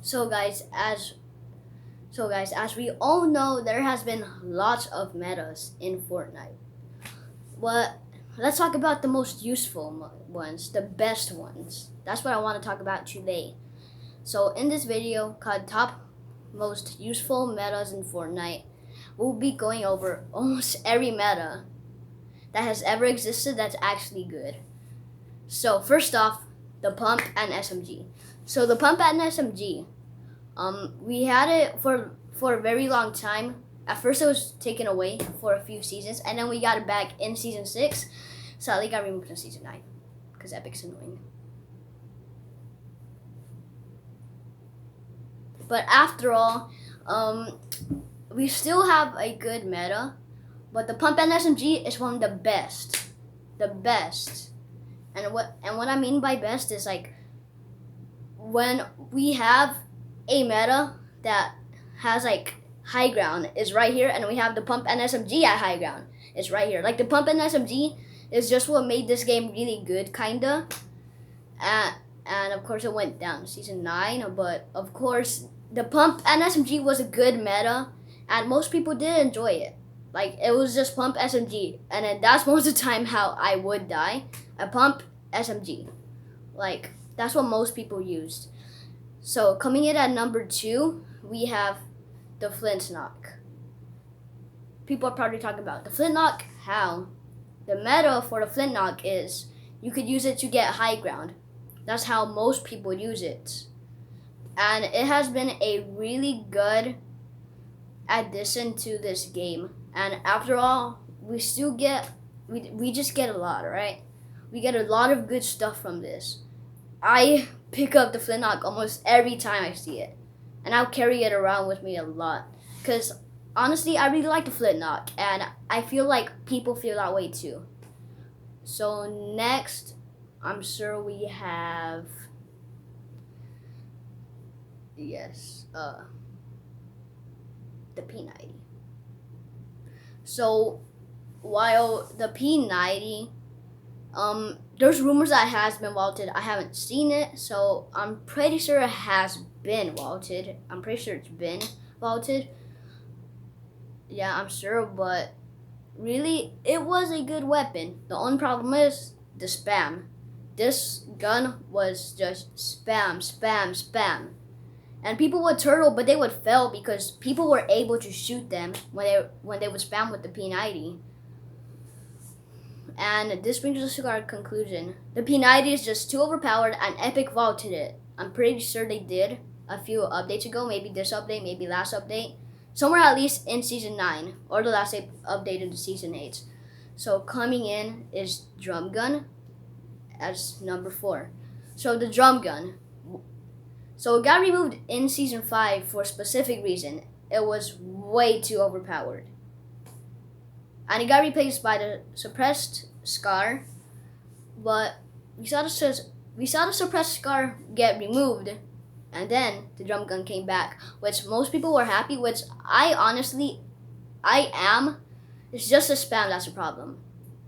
So guys, as as we all know, there has been lots of metas in Fortnite. What? Let's talk about the most useful ones, the best ones. That's what I want to talk about today. So in this video called Top Most Useful Metas in Fortnite, we'll be going over almost every meta that has ever existed that's actually good. So first off, the pump and SMG. So the pump and SMG, we had it for a very long time. At first, it was taken away for a few seasons, and then we got it back in season 6. Sadly, got removed in season 9 because Epic's annoying. But after all, we still have a good meta, but the pump and SMG is one of the best. The best. And what I mean by best is like when we have a meta that has like high ground is right here, and we have the pump and SMG at high ground. It's right here. Like the pump and SMG is just what made this game really good, kinda. And of course it went down season 9, but of course the pump and SMG was a good meta, and most people did enjoy it. Like it was just pump SMG, and then that's most of the time how I would die. A pump SMG, like that's what most people used. So coming in at number 2, we have the flintlock. People are probably talking about the flintlock. How? The meta for the flintlock is you could use it to get high ground. That's how most people use it, and it has been a really good addition to this game. And after all, we still get we just get a lot, right? We get a lot of good stuff from this. I pick up the flintlock almost every time I see it, and I'll carry it around with me a lot. Cause honestly, I really like the flintlock, and I feel like people feel that way too. So next, I'm sure we have the P90. So while the P90, there's rumors that it has been vaulted. I haven't seen it, so I'm pretty sure it has been vaulted. I'm pretty sure it's been vaulted. Yeah, I'm sure, but really, it was a good weapon. The only problem is the spam. This gun was just spam, spam, spam. And people would turtle, but they would fail because people were able to shoot them when they would spam with the P90. And this brings us to our conclusion. The P90 is just too overpowered, and Epic vaulted it. I'm pretty sure they did a few updates ago, maybe this update, maybe last update. Somewhere at least in season 9, or the last update into season 8. So coming in is drum gun as number 4. So the drum gun. So it got removed in season 5 for a specific reason. It was way too overpowered. And it got replaced by the suppressed scar, but we saw the suppressed scar get removed, and then the drum gun came back, which most people were happy. Which I am. It's just the spam that's the problem.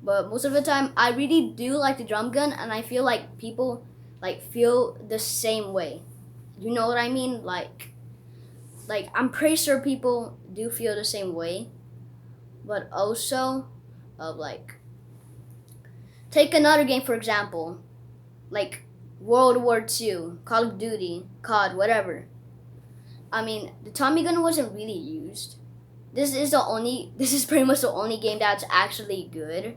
But most of the time, I really do like the drum gun, and I feel like people feel the same way. You know what I mean? Like I'm pretty sure people do feel the same way. But also, take another game for example, like World War II, Call of Duty, COD, whatever. I mean, the Tommy gun wasn't really used. This is pretty much the only game that's actually good.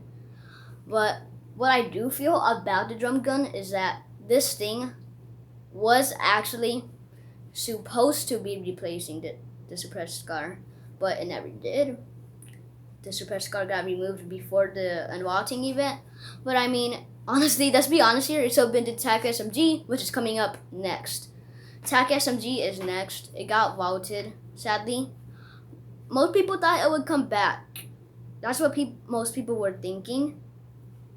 But what I do feel about the drum gun is that this thing was actually supposed to be replacing the suppressed scar, but it never did. The suppressed scar got removed before the unvaulting event. But I mean, honestly, let's be honest here. It's been the TAC SMG, which is coming up next. TAC SMG is next. It got vaulted, sadly. Most people thought it would come back. That's what most people were thinking.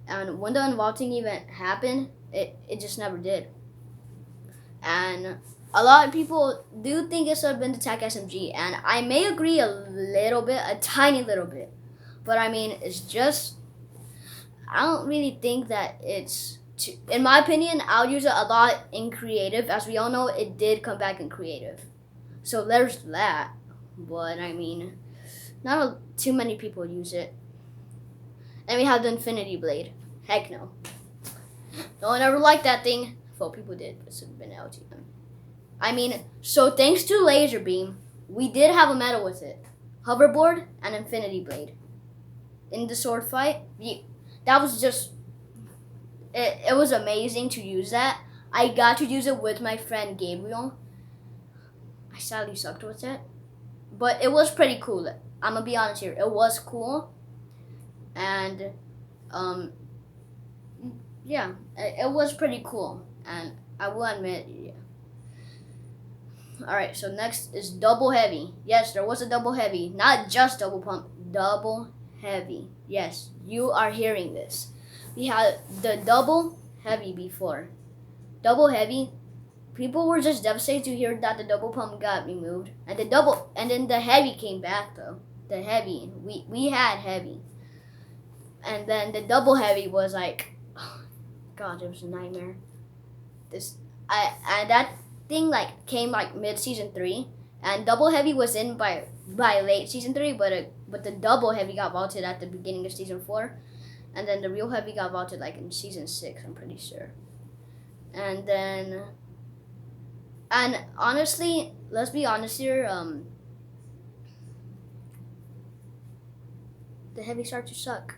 And when the unvaulting event happened, it just never did. And a lot of people do think it should have been the TAC SMG, and I may agree a little bit, a tiny little bit. But I mean, it's just, I don't really think that it's in my opinion, I'll use it a lot in creative. As we all know, it did come back in creative. So there's that. But I mean, not too many people use it. And we have the Infinity Blade. Heck no. No one ever liked that thing. Well, people did, but it's been LTM. I mean, so thanks to Laser Beam, we did have a meta with it. Hoverboard and Infinity Blade. In the sword fight, that was just... It was amazing to use that. I got to use it with my friend Gabriel. I sadly sucked with it. But it was pretty cool. I'm gonna be honest here. It was cool. And, yeah, it was pretty cool. And I will admit, yeah. Alright, so next is double heavy. Yes, there was a double heavy. Not just double pump, double heavy. Yes, you are hearing this. We had the double heavy before. Double heavy, people were just devastated to hear that the double pump got removed. And then the heavy came back though. The heavy, we had heavy. And then the double heavy was like, oh, God, it was a nightmare. That thing like came like mid season 3, and double heavy was in by late season 3, but the double heavy got vaulted at the beginning of season 4, and then the real heavy got vaulted like in season 6, I'm pretty sure. And then, and honestly, let's be honest here, the heavy started to suck.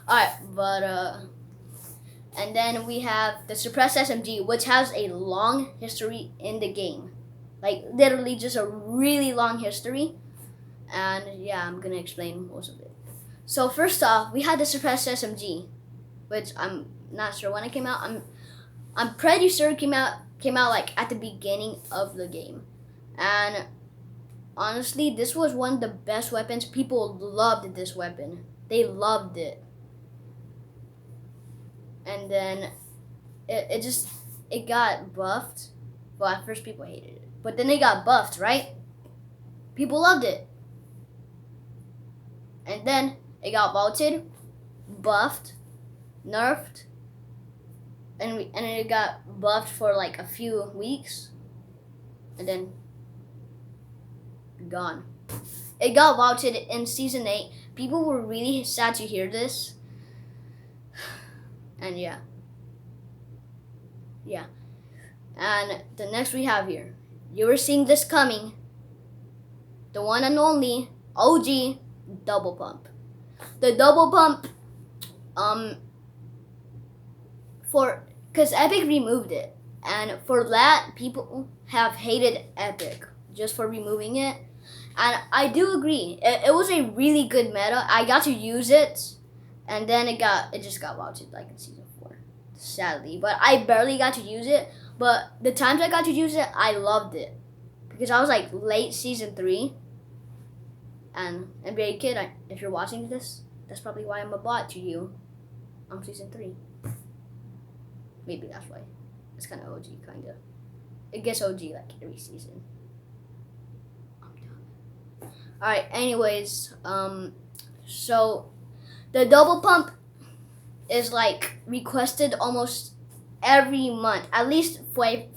Alright, but and then we have the suppressed SMG, which has a long history in the game. Like, literally just a really long history. And yeah, I'm gonna explain most of it. So first off, we had the suppressed SMG, which I'm not sure when it came out. I'm pretty sure it came out like at the beginning of the game. And honestly, this was one of the best weapons. People loved this weapon. They loved it. And then it got buffed. Well, at first people hated it, but then it got buffed, right? People loved it. And then it got vaulted, buffed, nerfed, and it got buffed for like a few weeks, and then gone. It got vaulted in season 8. People were really sad to hear this. And yeah. And the next we have here, you were seeing this coming, the one and only OG double pump. The double pump, because Epic removed it, and for that people have hated Epic just for removing it. And I do agree, it was a really good meta. I got to use it. And then it just got vaulted like in season 4, sadly. But I barely got to use it. But the times I got to use it, I loved it. Because I was like late season 3. And NBA Kid, if you're watching this, that's probably why I'm a bot to you. I'm season 3. Maybe that's why. It's kind of OG, kind of. It gets OG like every season. I'm done. Alright, anyways, so the double pump is like requested almost every month, at least five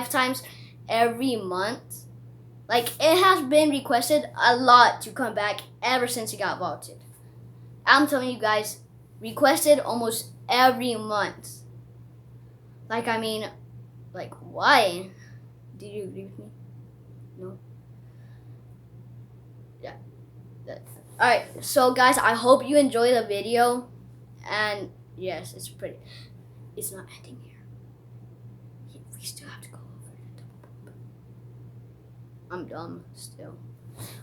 times every month. Like, it has been requested a lot to come back ever since it got vaulted. I'm telling you guys, requested almost every month. Like, I mean, like, why? Do you agree with me? No? Yeah. Alright, so guys, I hope you enjoy the video. And yes, it's pretty. It's not ending here. We still have to go over the double pump. I'm dumb still.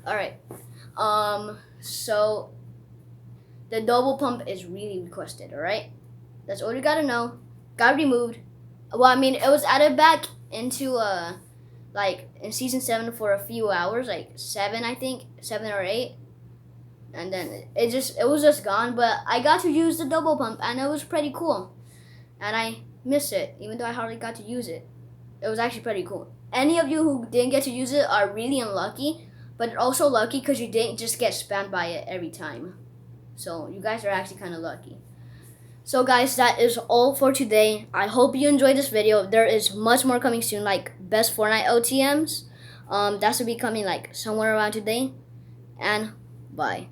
Alright. So the double pump is really requested, alright? That's all you gotta know. Got removed. Well, I mean, it was added back into like in season 7 for a few hours, like 7, I think, 7 or 8. And then it was just gone, but I got to use the double pump, and it was pretty cool. And I miss it, even though I hardly got to use it. It was actually pretty cool. Any of you who didn't get to use it are really unlucky, but also lucky because you didn't just get spammed by it every time. So you guys are actually kind of lucky. So guys, that is all for today. I hope you enjoyed this video. There is much more coming soon, like best Fortnite OTMs. That should be coming like somewhere around today. And bye.